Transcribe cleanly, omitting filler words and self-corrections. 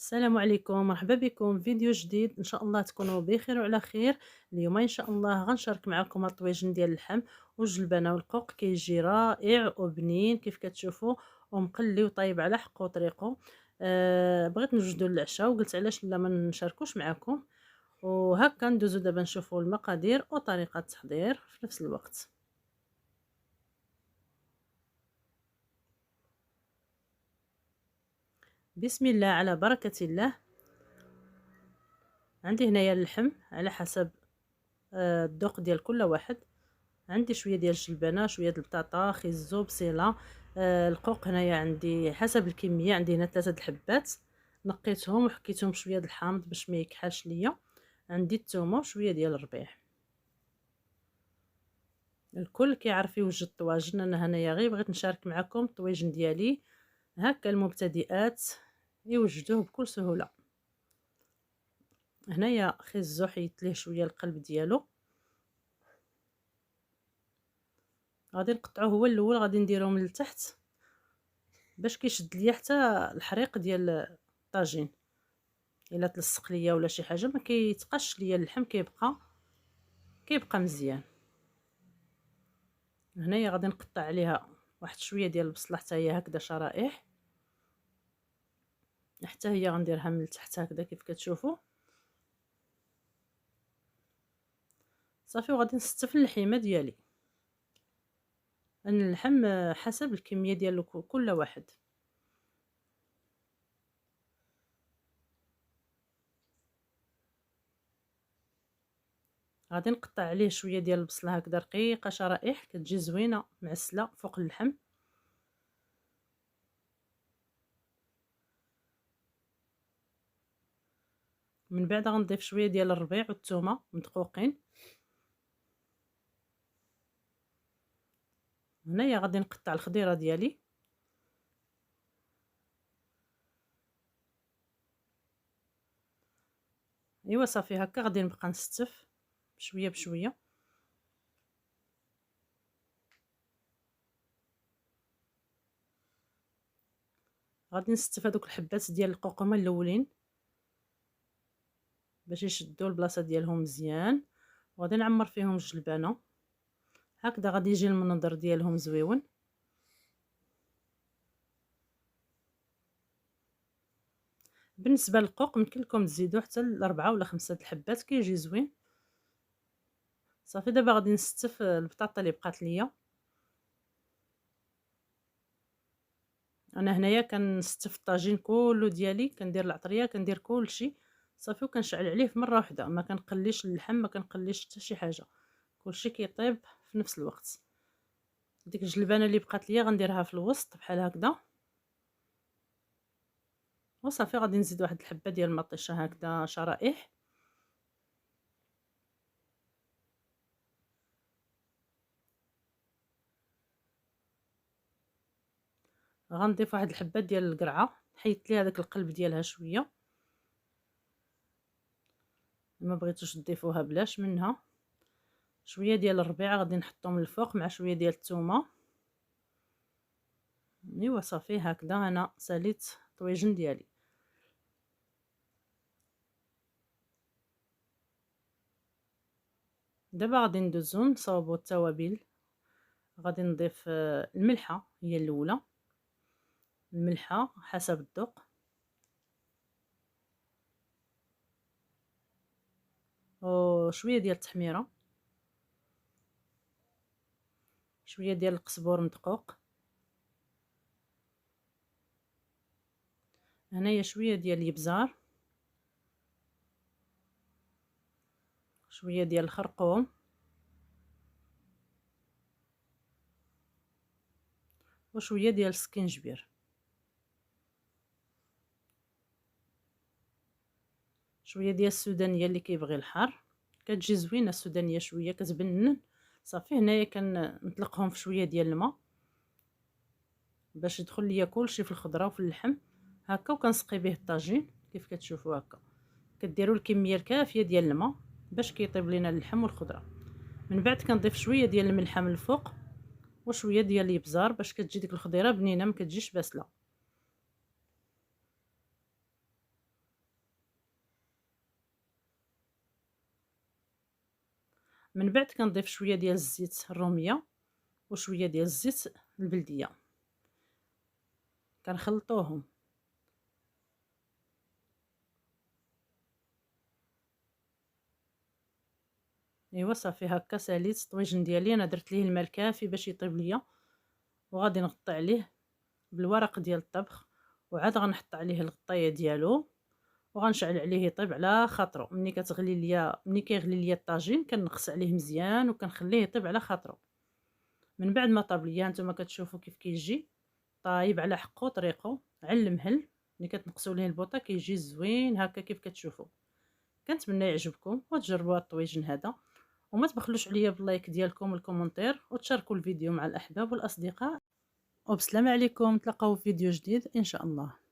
السلام عليكم، مرحبا بكم فيديو جديد. ان شاء الله تكونوا بخير وعلى خير. اليوم ان شاء الله غنشارك معكم الطويجن ديال اللحم والجلبانه والقوق. كيجي رائع وبنين كيف كتشوفوا ومقلي وطيب على حق وطريقه. بغيت نوجدوا العشاء وقلت علاش لا ما نشاركوش معكم. وهكا ندوزو دابا نشوفوا المقادير وطريقه التحضير في نفس الوقت. بسم الله على بركه الله. عندي هنايا اللحم على حسب الذوق ديال كل واحد. عندي شويه ديال الجلبانه، شويه د البطاطا، خيزو، بصيله. القوق هنايا عندي حسب الكميه، عندي هنا 3 الحبات نقيتهم وحكيتهم شويه د الحامض باش ما يكحلش ليا. عندي الثومه وشويه ديال الربيع. الكل كيعرف يوجد الطواجن، انا هنايا غير بغيت نشارك معكم الطواجن ديالي هكا المبتدئات يوجدوه بكل سهوله. هنايا خيزو حيت ليه شويه القلب ديالو، غادي نقطعوه هو الاول، غادي نديرهم من التحت باش كيشد ليا حتى الحريق ديال الطاجين. الا تلصق ليا ولا شي حاجه ما كيتقاش ليا اللحم، كيبقى مزيان. هنايا غادي نقطع عليها واحد شويه ديال البصله حتى هي هكذا شرائح، حتى هي غنديرها من التحت هكذا كيف كتشوفوا صافي. وغادي نستف اللحيمه ديالي. ان اللحم حسب الكميه ديال كل واحد. غادي نقطع عليه شويه ديال البصله هكذا رقيقه شرائح، كتجي زوينه معسله فوق اللحم. من بعد غنضيف شويه ديال الربيع والثومه مدقوقين. هنايا غادي نقطع الخضيره ديالي. ايوا صافي هكا غادي نبقى نستف بشويه بشويه. غادي نستف هذوك الحبات ديال القوقمه الاولين باش يشدوا البلاصه ديالهم مزيان، وغادي نعمر فيهم الجلبانه هكذا غادي يجي المنظر ديالهم زويون. بالنسبه للقوق يمكن لكم تزيدوا حتى ل4 ولا 5 الحبات كيجي زوين. صافي دابا غادي نستف البطاطا اللي بقات ليا. انا هنايا كنستف الطاجين كله ديالي، كندير العطريه كندير كلشي صافي وكنشعل عليه في مره واحده، ما كنقليش اللحم ما كنقليش حتى شي حاجه، كلشي كيطيب في نفس الوقت. ديك الجلبانه اللي بقات ليا غنديرها في الوسط بحال هكذا، وصافي غادي نزيد واحد الحبه ديال المطيشه هكذا شرائح. غنضيف واحد الحبه ديال القرعه، حيت ليها داك القلب ديالها شويه، ما بغيتوش تضيفوها بلاش منها. شويه ديال الربيع غادي نحطهم الفوق مع شويه ديال الثومه. ايوا صافي هكذا انا ساليت الطويجن ديالي. دابا غادي ندوزو نصاوبو التوابل. غادي نضيف الملحه هي الاولى، الملحه حسب الذوق، وشويه ديال التحميره، شويه ديال القزبور مدقوق، هنايا شويه ديال الابزار، شويه ديال الخرقوم، وشويه ديال السكينجبير، شويه ديال السودانيه اللي كيبغي الحار، كتجي زوينه السودانيه شويه كتبنن. صافي هنايا كنطلقهم في شويه ديال الماء باش يدخل ليا كلشي في الخضره وفي اللحم هكا، وكنسقي به الطاجين كيف كتشوفوا هكا. كديروا الكميه الكافيه ديال الماء باش كيطيب لينا اللحم والخضره. من بعد كنضيف شويه ديال الملحه من الفوق وشويه ديال الابزار باش كتجي ديك الخضيره بنينه ما كتجيش باسله. من بعد كنضيف شويه ديال الزيت الروميه وشويه ديال الزيت البلديه، كنخلطوهم. ايوا صافي هكا ساليت الطويجن ديالي. انا درت ليه الماء الكافي باش يطيب ليا، وغادي نغطي عليه بالورق ديال الطبخ، وعاد غنحط عليه الغطايه ديالو وغنشعل عليه يطيب على خاطرو. ملي كيغلي ليا الطاجين كنقص عليه مزيان وكنخليه يطيب على خاطرو. من بعد ما طاب ليا نتوما كتشوفوا كيف كيجي طايب على حقه طريقه على المهل. ملي كتنقصوا ليه البوطه كيجي زوين هكا كيف كتشوفوا. كنتمنى يعجبكم وتجربوا الطويجن هذا، وما تبخلوش عليا باللايك ديالكم والكومنتير، وتشاركوا الفيديو مع الاحباب والاصدقاء. وبسلامه عليكم، نتلاقاو في فيديو جديد ان شاء الله.